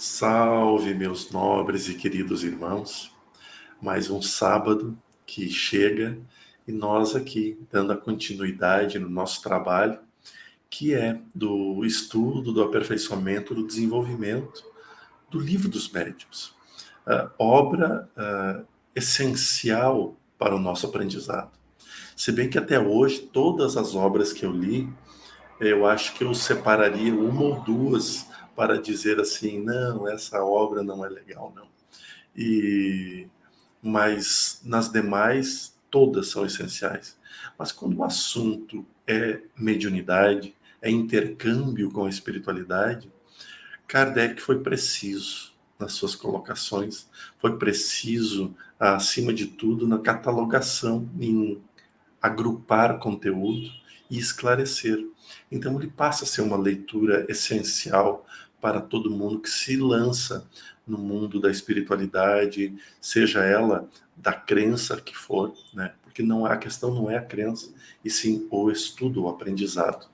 Salve, meus nobres e queridos irmãos. Mais um sábado que chega e nós aqui dando a continuidade no nosso trabalho, que é do estudo, do aperfeiçoamento, do desenvolvimento do Livro dos Médiuns. Obra essencial para o nosso aprendizado. Se bem que até hoje, todas as obras que eu li, eu acho que eu separaria uma ou duas para dizer assim, não, essa obra não é legal, não. Mas nas demais, todas são essenciais. Mas quando o assunto é mediunidade, é intercâmbio com a espiritualidade, Kardec foi preciso nas suas colocações, foi preciso, acima de tudo, na catalogação, em agrupar conteúdo e esclarecer. Então, ele passa a ser uma leitura essencial para todo mundo que se lança no mundo da espiritualidade, seja ela da crença que for, né? Porque a questão não é a crença, e sim o estudo, o aprendizado.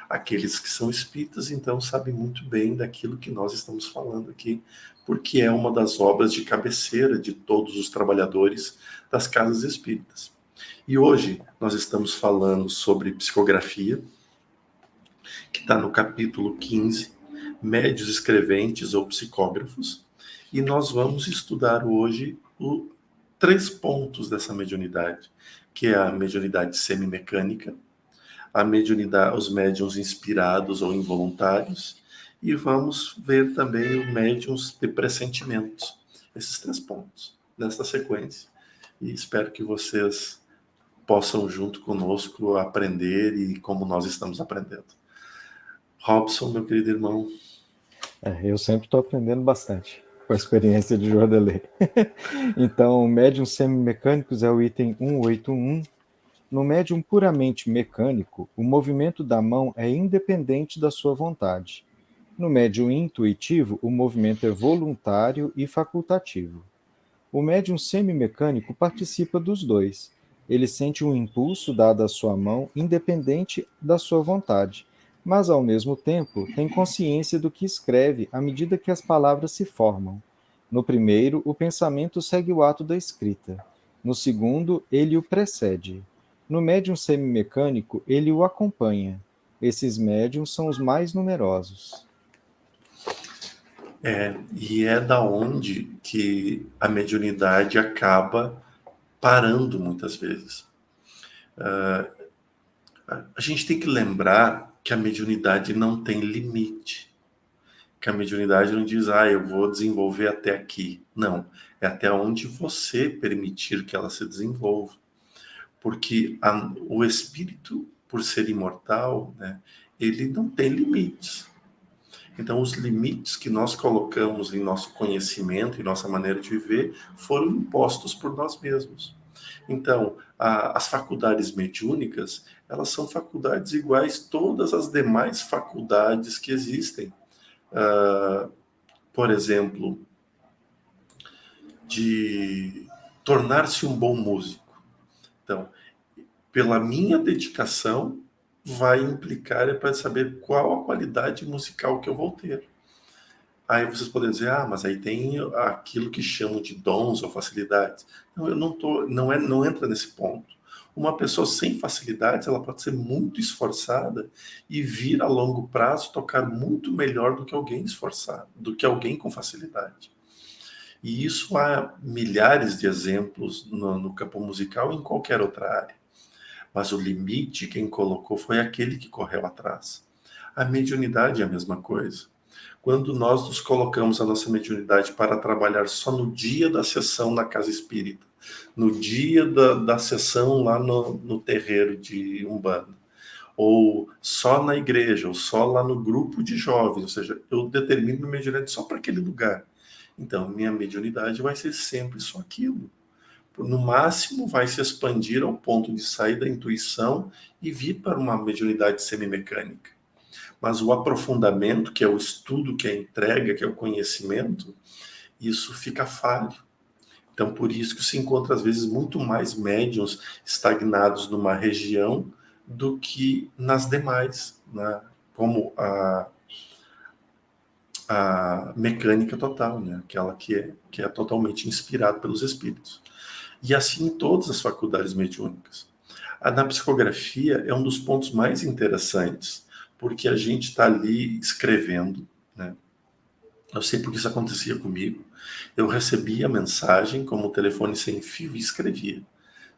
Aqueles que são espíritas, então, sabem muito bem daquilo que nós estamos falando aqui, porque é uma das obras de cabeceira de todos os trabalhadores das casas espíritas. E hoje nós estamos falando sobre psicografia, que está no capítulo 15, médios escreventes ou psicógrafos, e nós vamos estudar hoje três pontos dessa mediunidade, que é a mediunidade semimecânica, a mediunidade, os médiuns inspirados ou involuntários, e vamos ver também os médiuns de pressentimentos. Esses três pontos, nesta sequência. E espero que vocês possam junto conosco aprender e como nós estamos aprendendo. Robson, meu querido irmão. Eu sempre estou aprendendo bastante com a experiência de Jordelê. Então, médium semimecânicos é o item 181. No médium puramente mecânico, o movimento da mão é independente da sua vontade. No médium intuitivo, o movimento é voluntário e facultativo. O médium semimecânico participa dos dois. Ele sente um impulso dado à sua mão independente da sua vontade, mas ao mesmo tempo tem consciência do que escreve à medida que as palavras se formam. No primeiro, o pensamento segue o ato da escrita. No segundo, ele o precede. No médium semimecânico, ele o acompanha. Esses médiums são os mais numerosos. E é da onde que a mediunidade acaba parando muitas vezes. A gente tem que lembrar que a mediunidade não tem limite. Que a mediunidade não diz, eu vou desenvolver até aqui. Não, é até onde você permitir que ela se desenvolva. Porque o espírito, por ser imortal, né, ele não tem limites. Então, os limites que nós colocamos em nosso conhecimento, em nossa maneira de viver, foram impostos por nós mesmos. Então, as faculdades mediúnicas, elas são faculdades iguais a todas as demais faculdades que existem. Por exemplo, de tornar-se um bom músico. Então, pela minha dedicação, vai implicar para saber qual a qualidade musical que eu vou ter. Aí vocês podem dizer, mas aí tem aquilo que chamam de dons ou facilidades. Não, eu não entra nesse ponto. Uma pessoa sem facilidades, ela pode ser muito esforçada e vir a longo prazo tocar muito melhor do que alguém esforçado, do que alguém com facilidade. E isso há milhares de exemplos no campo musical e em qualquer outra área. Mas o limite quem colocou foi aquele que correu atrás. A mediunidade é a mesma coisa. Quando nós nos colocamos a nossa mediunidade para trabalhar só no dia da sessão na casa espírita, no dia da sessão lá no terreiro de Umbanda, ou só na igreja, ou só lá no grupo de jovens, ou seja, eu determino minha mediunidade só para aquele lugar. Então, minha mediunidade vai ser sempre só aquilo. No máximo, vai se expandir ao ponto de sair da intuição e vir para uma mediunidade semimecânica. Mas o aprofundamento, que é o estudo, que é a entrega, que é o conhecimento, isso fica falho. Então, por isso que se encontra, às vezes, muito mais médiuns estagnados numa região do que nas demais, né? Como a mecânica total, né? Aquela que é totalmente inspirada pelos espíritos. E assim em todas as faculdades mediúnicas. Na psicografia é um dos pontos mais interessantes, porque a gente está ali escrevendo, né? Eu sei porque isso acontecia comigo. Eu recebia a mensagem como telefone sem fio e escrevia,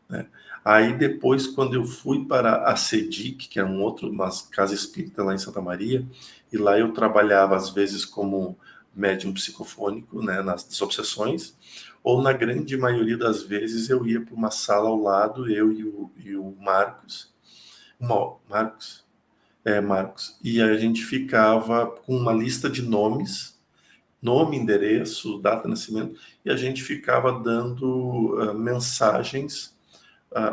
né? Aí depois, quando eu fui para a CEDIC, que é uma casa espírita lá em Santa Maria, e lá eu trabalhava às vezes como médium psicofônico, né, nas obsessões, ou na grande maioria das vezes eu ia para uma sala ao lado, eu e o Marcos, Marcos, Marcos, e a gente ficava com uma lista de nomes, nome, endereço, data de nascimento, e a gente ficava dando mensagens,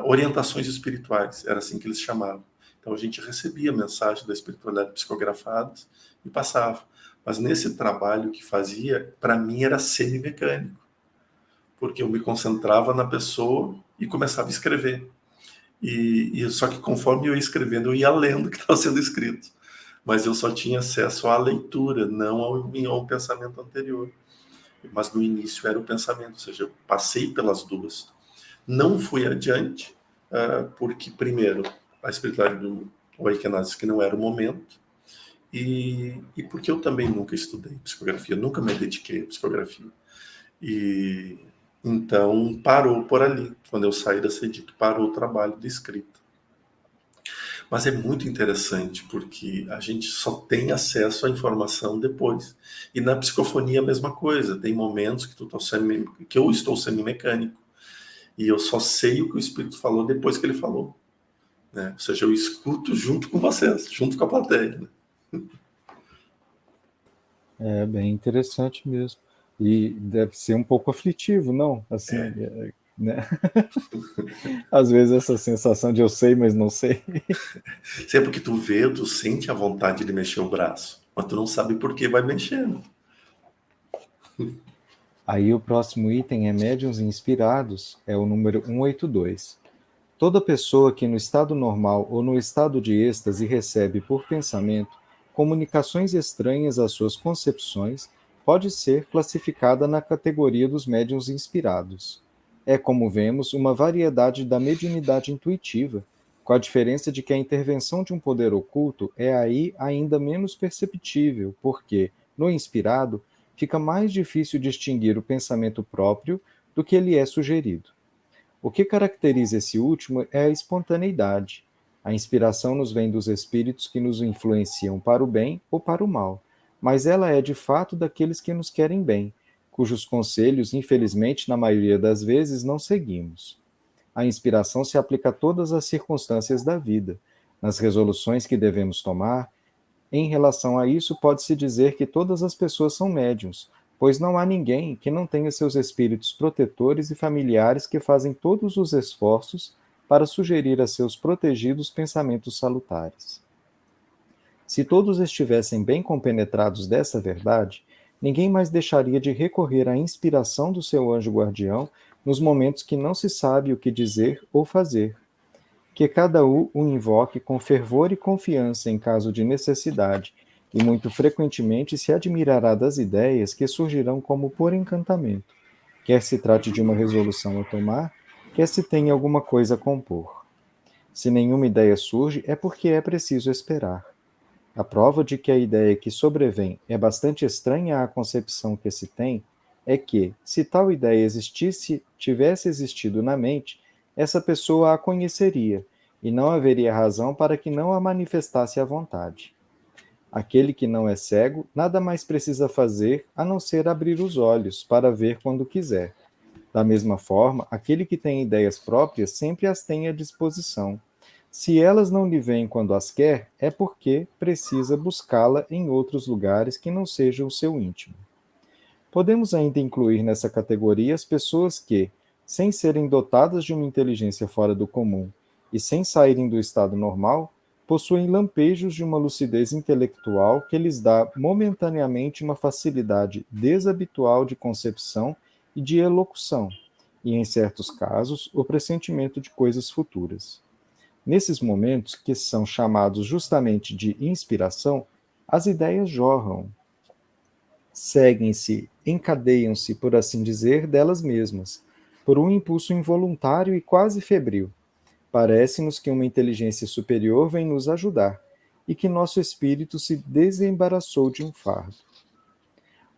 orientações espirituais, era assim que eles chamavam. Então a gente recebia mensagem da espiritualidade psicografadas e passava. Mas nesse trabalho que fazia, para mim era semi-mecânico, porque eu me concentrava na pessoa e começava a escrever. Só que conforme eu ia escrevendo, eu ia lendo o que estava sendo escrito. Mas eu só tinha acesso à leitura, não ao pensamento anterior. Mas no início era o pensamento, ou seja, eu passei pelas duas. Não fui adiante, porque, primeiro, a espiritualidade do Oikenazi disse que não era o momento, e porque eu também nunca estudei psicografia, nunca me dediquei à psicografia. E então parou por ali. Quando eu saí da CEDIC, parou o trabalho de escrita. Mas é muito interessante, porque a gente só tem acesso à informação depois. E na psicofonia a mesma coisa. Tem momentos que eu estou semi-mecânico. E eu só sei o que o Espírito falou depois que ele falou, né? Ou seja, eu escuto junto com vocês, junto com a plateia, né? É bem interessante mesmo. E deve ser um pouco aflitivo, não? Assim, né? Às vezes essa sensação de eu sei, mas não sei. Se é porque tu vê, tu sente a vontade de mexer o braço, mas tu não sabe por que vai mexendo. Aí o próximo item é médiuns inspirados, é o número 182. Toda pessoa que no estado normal ou no estado de êxtase recebe por pensamento comunicações estranhas às suas concepções pode ser classificada na categoria dos médiuns inspirados. É, como vemos, uma variedade da mediunidade intuitiva, com a diferença de que a intervenção de um poder oculto é aí ainda menos perceptível, porque, no inspirado, fica mais difícil distinguir o pensamento próprio do que lhe é sugerido. O que caracteriza esse último é a espontaneidade. A inspiração nos vem dos espíritos que nos influenciam para o bem ou para o mal, mas ela é de fato daqueles que nos querem bem, cujos conselhos, infelizmente, na maioria das vezes, não seguimos. A inspiração se aplica a todas as circunstâncias da vida, nas resoluções que devemos tomar. Em relação a isso, pode-se dizer que todas as pessoas são médiuns, pois não há ninguém que não tenha seus espíritos protetores e familiares que fazem todos os esforços para sugerir a seus protegidos pensamentos salutares. Se todos estivessem bem compenetrados dessa verdade, ninguém mais deixaria de recorrer à inspiração do seu anjo guardião nos momentos que não se sabe o que dizer ou fazer. Que cada um o invoque com fervor e confiança em caso de necessidade, e muito frequentemente se admirará das ideias que surgirão como por encantamento, quer se trate de uma resolução a tomar, quer se tenha alguma coisa a compor. Se nenhuma ideia surge, é porque é preciso esperar. A prova de que a ideia que sobrevém é bastante estranha à concepção que se tem é que, se tal ideia tivesse existido na mente, essa pessoa a conheceria, e não haveria razão para que não a manifestasse à vontade. Aquele que não é cego, nada mais precisa fazer a não ser abrir os olhos para ver quando quiser. Da mesma forma, aquele que tem ideias próprias sempre as tem à disposição. Se elas não lhe vêm quando as quer, é porque precisa buscá-la em outros lugares que não sejam o seu íntimo. Podemos ainda incluir nessa categoria as pessoas que, sem serem dotadas de uma inteligência fora do comum e sem saírem do estado normal, possuem lampejos de uma lucidez intelectual que lhes dá momentaneamente uma facilidade desabitual de concepção e de elocução, e, em certos casos, o pressentimento de coisas futuras. Nesses momentos, que são chamados justamente de inspiração, as ideias jorram. seguem-se, encadeiam-se, por assim dizer, delas mesmas, por um impulso involuntário e quase febril. Parece-nos que uma inteligência superior vem nos ajudar e que nosso espírito se desembaraçou de um fardo.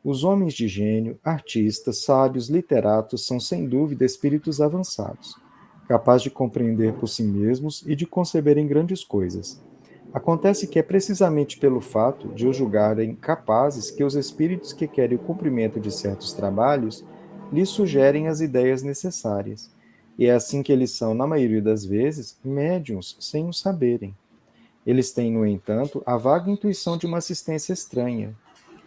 Os homens de gênio, artistas, sábios, literatos são sem dúvida espíritos avançados, capazes de compreender por si mesmos e de conceberem grandes coisas. Acontece que é precisamente pelo fato de os julgarem capazes que os espíritos que querem o cumprimento de certos trabalhos lhes sugerem as ideias necessárias. E é assim que eles são, na maioria das vezes, médiuns sem o saberem. Eles têm, no entanto, a vaga intuição de uma assistência estranha,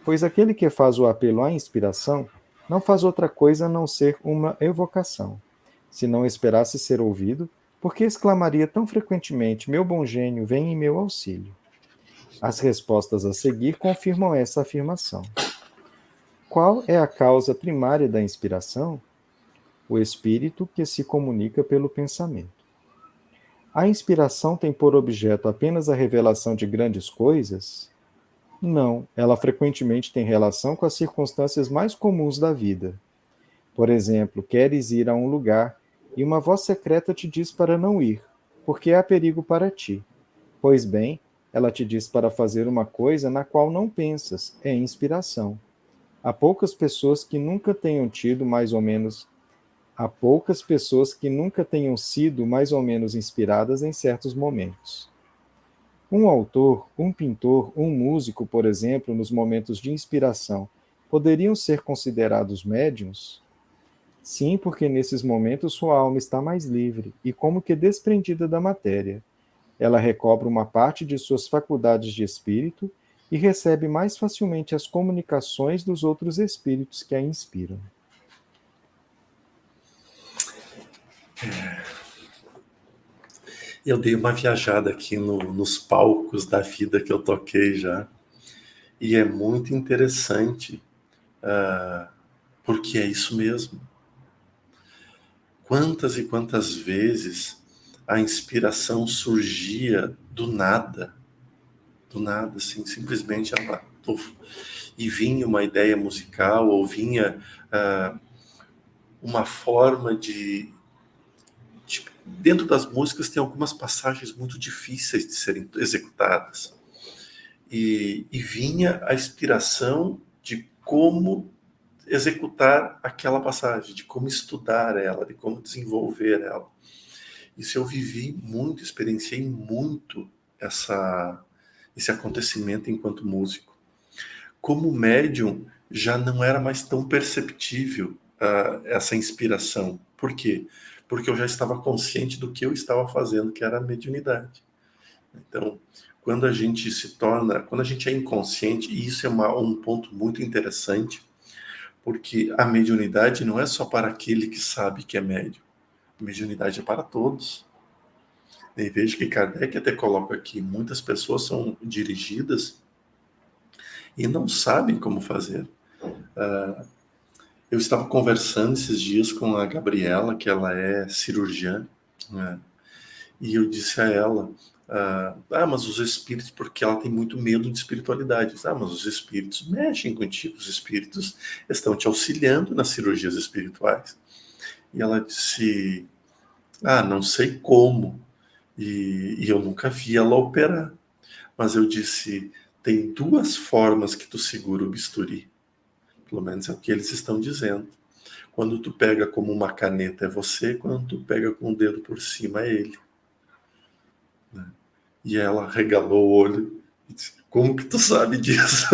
pois aquele que faz o apelo à inspiração não faz outra coisa a não ser uma evocação. Se não esperasse ser ouvido, por que exclamaria tão frequentemente: meu bom gênio, vem em meu auxílio? As respostas a seguir confirmam essa afirmação. Qual é a causa primária da inspiração? O espírito que se comunica pelo pensamento. A inspiração tem por objeto apenas a revelação de grandes coisas? Não, ela frequentemente tem relação com as circunstâncias mais comuns da vida. Por exemplo, queres ir a um lugar e uma voz secreta te diz para não ir, porque há perigo para ti. Pois bem, ela te diz para fazer uma coisa na qual não pensas, é inspiração. Há poucas pessoas que nunca tenham tido mais ou menos Há poucas pessoas que nunca tenham sido mais ou menos inspiradas em certos momentos. Um autor, um pintor, um músico, por exemplo, nos momentos de inspiração, poderiam ser considerados médiuns? Sim, porque nesses momentos sua alma está mais livre e como que desprendida da matéria. Ela recobra uma parte de suas faculdades de espírito e recebe mais facilmente as comunicações dos outros espíritos que a inspiram. Eu dei uma viajada aqui nos palcos da vida que eu toquei já, e é muito interessante, porque é isso mesmo. Quantas e quantas vezes a inspiração surgia do nada, assim, simplesmente ela, puf, e vinha uma ideia musical, ou vinha uma forma de. Tipo, dentro das músicas tem algumas passagens muito difíceis de serem executadas. E vinha a inspiração de como executar aquela passagem, de como estudar ela, de como desenvolver ela. Isso eu vivi muito, experienciei muito esse acontecimento enquanto músico. Como médium, já não era mais tão perceptível essa inspiração. Por quê? Porque eu já estava consciente do que eu estava fazendo, que era a mediunidade. Então, quando a gente é inconsciente, e isso é um ponto muito interessante, porque a mediunidade não é só para aquele que sabe que é médium. A mediunidade é para todos. E veja que Kardec até coloca aqui, muitas pessoas são dirigidas e não sabem como fazer. Eu estava conversando esses dias com a Gabriela, que ela é cirurgiã, né? E eu disse a ela, mas os espíritos, porque ela tem muito medo de espiritualidade. Mas os espíritos mexem contigo, os espíritos estão te auxiliando nas cirurgias espirituais. E ela disse, não sei como, e eu nunca vi ela operar. Mas eu disse, tem duas formas que tu segura o bisturi. Pelo menos é o que eles estão dizendo. Quando tu pega como uma caneta é você, quando tu pega com o dedo por cima é ele. E ela regalou o olho e disse, como que tu sabe disso?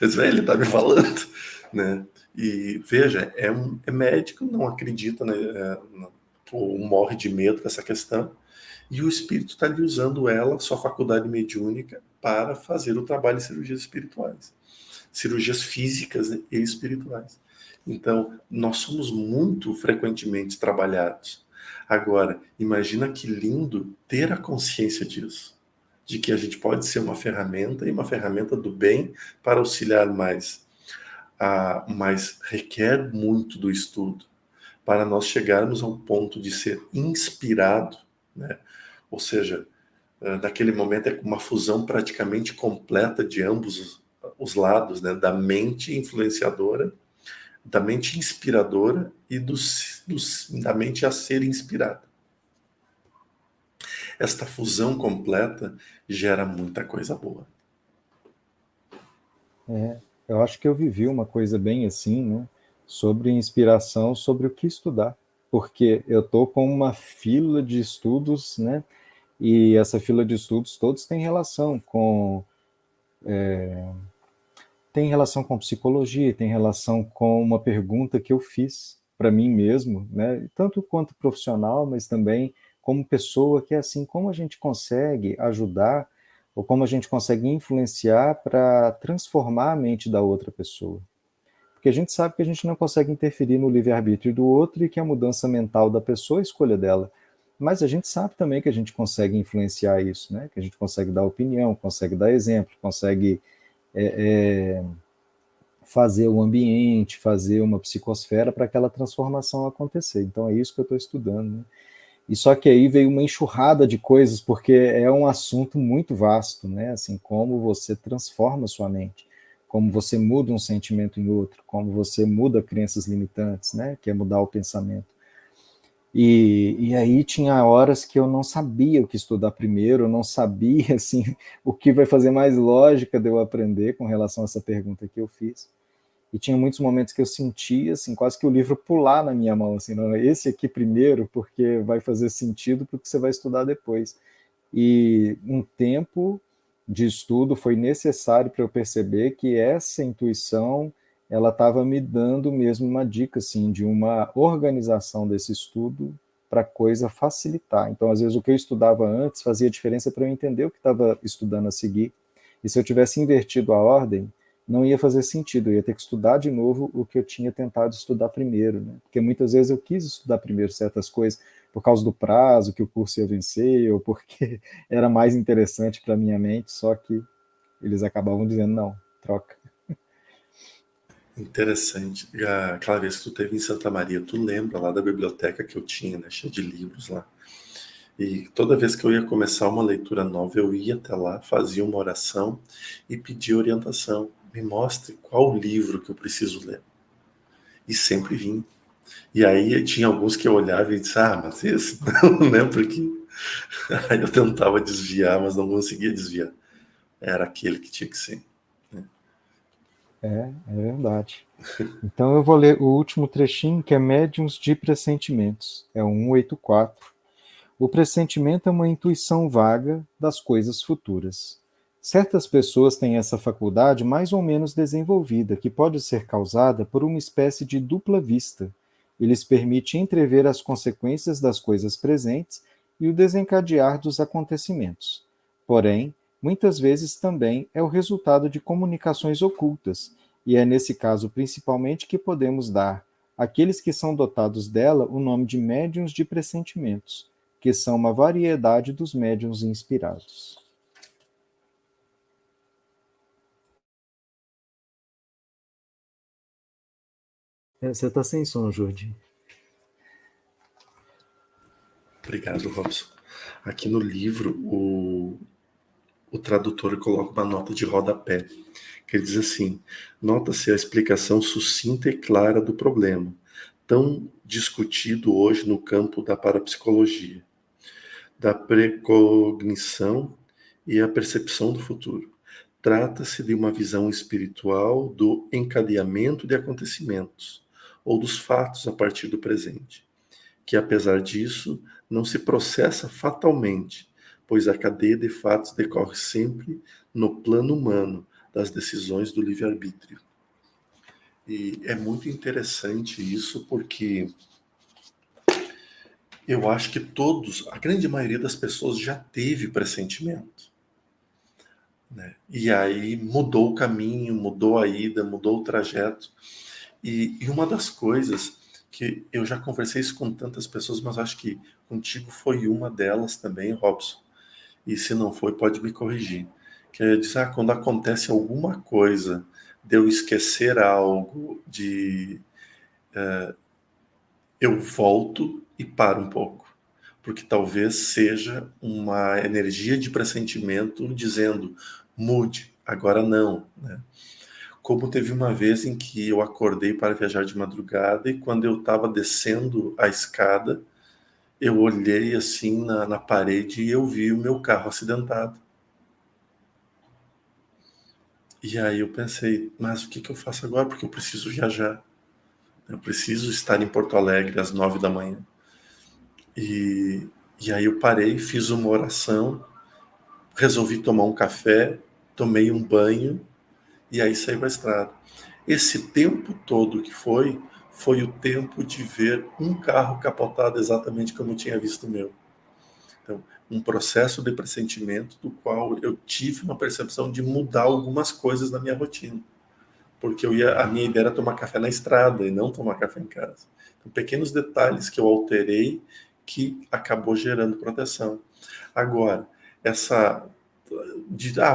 Eu disse, ele tá me falando, né? E veja, é médico, não acredita, né? Ou morre de medo dessa questão. E o espírito está ali usando ela, sua faculdade mediúnica, para fazer o trabalho de cirurgias espirituais. Cirurgias físicas e espirituais. Então, nós somos muito frequentemente trabalhados. Agora, imagina que lindo ter a consciência disso, de que a gente pode ser uma ferramenta, e uma ferramenta do bem para auxiliar mais. Mas requer muito do estudo para nós chegarmos ao ponto de ser inspirado, né? Ou seja, naquele momento é uma fusão praticamente completa de ambos os lados, né, da mente influenciadora, da mente inspiradora e da mente a ser inspirada. Esta fusão completa gera muita coisa boa. Eu acho que eu vivi uma coisa bem assim, né? Sobre inspiração, sobre o que estudar. Porque eu tô com uma fila de estudos, né? E essa fila de estudos todos têm relação com psicologia, tem relação com uma pergunta que eu fiz para mim mesmo, né? Tanto quanto profissional, mas também como pessoa, que é assim, como a gente consegue ajudar ou como a gente consegue influenciar para transformar a mente da outra pessoa. Porque a gente sabe que a gente não consegue interferir no livre-arbítrio do outro e que a mudança mental da pessoa é escolha dela. Mas a gente sabe também que a gente consegue influenciar isso, né? Que a gente consegue dar opinião, consegue dar exemplo, consegue fazer o ambiente, fazer uma psicosfera para aquela transformação acontecer. Então é isso que eu estou estudando, né? E só que aí veio uma enxurrada de coisas, porque é um assunto muito vasto, né? Assim, como você transforma sua mente, como você muda um sentimento em outro, como você muda crenças limitantes, né? Que é mudar o pensamento. E aí tinha horas que eu não sabia o que estudar primeiro, eu não sabia, assim, o que vai fazer mais lógica de eu aprender com relação a essa pergunta que eu fiz. E tinha muitos momentos que eu sentia, assim, quase que o livro pular na minha mão, assim, não, esse aqui primeiro, porque vai fazer sentido para o que você vai estudar depois. E um tempo de estudo foi necessário para eu perceber que essa intuição, ela estava me dando mesmo uma dica, assim, de uma organização desse estudo para a coisa facilitar. Então, às vezes, o que eu estudava antes fazia diferença para eu entender o que estava estudando a seguir. E se eu tivesse invertido a ordem, não ia fazer sentido, eu ia ter que estudar de novo o que eu tinha tentado estudar primeiro, né? Porque muitas vezes eu quis estudar primeiro certas coisas por causa do prazo que o curso ia vencer, ou porque era mais interessante para minha mente, só que eles acabavam dizendo, não, troca. Interessante. Aquela vez que tu teve em Santa Maria, tu lembra lá da biblioteca que eu tinha, né, cheia de livros lá. E toda vez que eu ia começar uma leitura nova, eu ia até lá, fazia uma oração e pedia orientação. Me mostre qual livro que eu preciso ler. E sempre vinha. E aí tinha alguns que eu olhava e disse, mas esse não, né? Porque aí eu tentava desviar, mas não conseguia desviar. Era aquele que tinha que ser. É verdade. Então eu vou ler o último trechinho, que é Médiuns de Pressentimentos. É o 184. O pressentimento é uma intuição vaga das coisas futuras. Certas pessoas têm essa faculdade mais ou menos desenvolvida, que pode ser causada por uma espécie de dupla vista. Eles permite entrever as consequências das coisas presentes e o desencadear dos acontecimentos. Porém, muitas vezes também é o resultado de comunicações ocultas, e é nesse caso principalmente que podemos dar àqueles que são dotados dela o nome de médiuns de pressentimentos, que são uma variedade dos médiuns inspirados. Você está sem som, Jordi. Obrigado, Robson. Aqui no livro, o tradutor coloca uma nota de rodapé, que ele diz assim: nota-se a explicação sucinta e clara do problema, tão discutido hoje no campo da parapsicologia, da precognição e a percepção do futuro. Trata-se de uma visão espiritual do encadeamento de acontecimentos, ou dos fatos a partir do presente, que apesar disso não se processa fatalmente, pois a cadeia de fatos decorre sempre no plano humano das decisões do livre-arbítrio. E é muito interessante isso, porque eu acho que a grande maioria das pessoas já teve pressentimento, né? E aí mudou o caminho, mudou a ida, mudou o trajeto. E uma das coisas que eu já conversei isso com tantas pessoas, mas acho que contigo foi uma delas também, Robson. E se não foi, pode me corrigir. Que é dizer, quando acontece alguma coisa, de eu esquecer algo, eu volto e paro um pouco. Porque talvez seja uma energia de pressentimento dizendo, mude, agora não, né? Como teve uma vez em que eu acordei para viajar de madrugada e quando eu estava descendo a escada, eu olhei assim na parede e eu vi o meu carro acidentado. E aí eu pensei, mas o que eu faço agora? Porque eu preciso viajar. Eu preciso estar em Porto Alegre às 9 da manhã. E, e aí eu parei, fiz uma oração, resolvi tomar um café, tomei um banho e aí saí para a estrada. Esse tempo todo que foi o tempo de ver um carro capotado exatamente como eu tinha visto o meu. Então, um processo de pressentimento do qual eu tive uma percepção de mudar algumas coisas na minha rotina. Porque a minha ideia era tomar café na estrada e não tomar café em casa. Então, pequenos detalhes que eu alterei que acabou gerando proteção. Agora, essa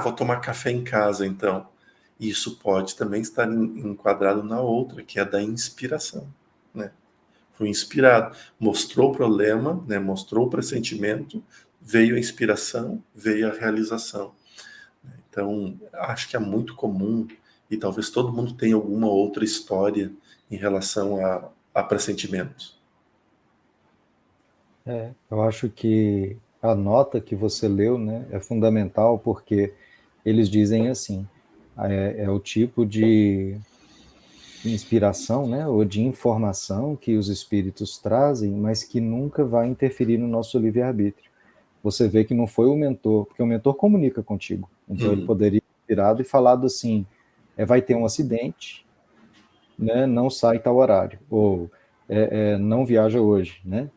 vou tomar café em casa, então. Isso pode também estar enquadrado na outra, que é da inspiração, né? Foi inspirado, mostrou o problema, né? Mostrou o pressentimento, veio a inspiração, veio a realização. Então, acho que é muito comum e talvez todo mundo tenha alguma outra história em relação a pressentimentos. Eu acho que a nota que você leu, né, é fundamental porque eles dizem assim, é o tipo de inspiração, né, ou de informação que os espíritos trazem, mas que nunca vai interferir no nosso livre-arbítrio. Você vê que não foi o mentor, porque o mentor comunica contigo, então ele poderia ter virado e falado assim, vai ter um acidente, né, não sai tal horário, ou não viaja hoje, né?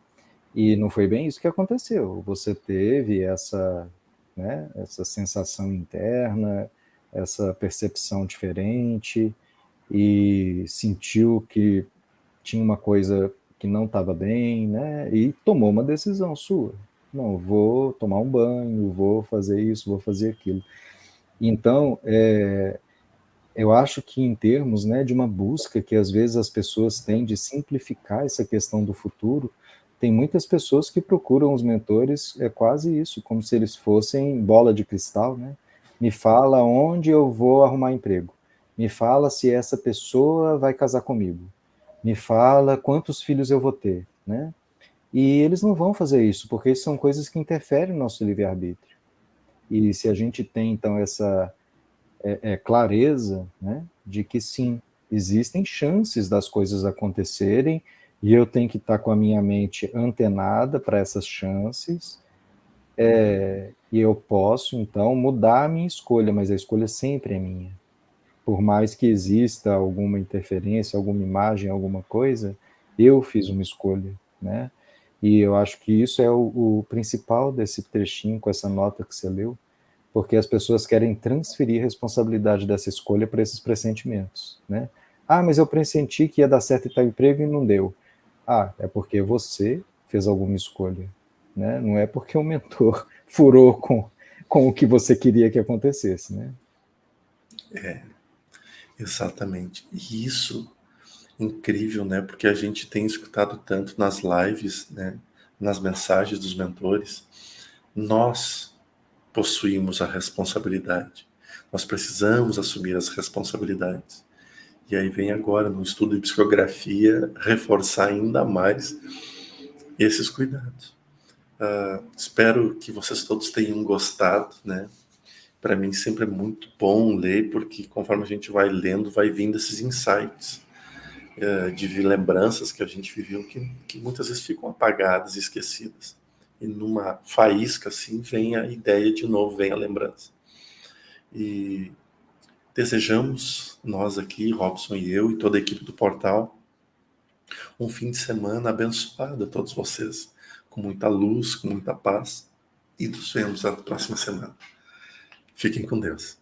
E não foi bem isso que aconteceu. Você teve essa, né, essa sensação interna, essa percepção diferente e sentiu que tinha uma coisa que não estava bem, né? E tomou uma decisão sua. Não, vou tomar um banho, vou fazer isso, vou fazer aquilo. Então, eu acho que em termos, né, de uma busca que às vezes as pessoas têm de simplificar essa questão do futuro, tem muitas pessoas que procuram os mentores, é quase isso, como se eles fossem bola de cristal, né? Me fala onde eu vou arrumar emprego. Me fala se essa pessoa vai casar comigo. Me fala quantos filhos eu vou ter, né? E eles não vão fazer isso, porque isso são coisas que interferem no nosso livre-arbítrio. E se a gente tem, então, essa clareza, né, de que sim, existem chances das coisas acontecerem e eu tenho que estar com a minha mente antenada para essas chances, e eu posso, então, mudar a minha escolha, mas a escolha sempre é minha. Por mais que exista alguma interferência, alguma imagem, alguma coisa, eu fiz uma escolha, né? E eu acho que isso é o principal desse trechinho, com essa nota que você leu, porque as pessoas querem transferir a responsabilidade dessa escolha para esses pressentimentos, né? Ah, mas eu pressenti que ia dar certo em tal emprego e não deu. Ah, é porque você fez alguma escolha, né? Não é porque o mentor furou com o que você queria que acontecesse, né? Exatamente. E isso incrível, né? Porque a gente tem escutado tanto nas lives, né? Nas mensagens dos mentores. Nós possuímos a responsabilidade. Nós precisamos assumir as responsabilidades. E aí vem agora, no estudo de psicografia, reforçar ainda mais esses cuidados. Espero que vocês todos tenham gostado, né? Para mim sempre é muito bom ler, porque conforme a gente vai lendo, vai vindo esses insights de lembranças que a gente viveu que muitas vezes ficam apagadas e esquecidas. E numa faísca assim vem a ideia de novo, vem a lembrança. E desejamos, nós aqui, Robson e eu, e toda a equipe do portal, um fim de semana abençoado a todos vocês, com muita luz, com muita paz, e nos vemos na próxima semana. Fiquem com Deus.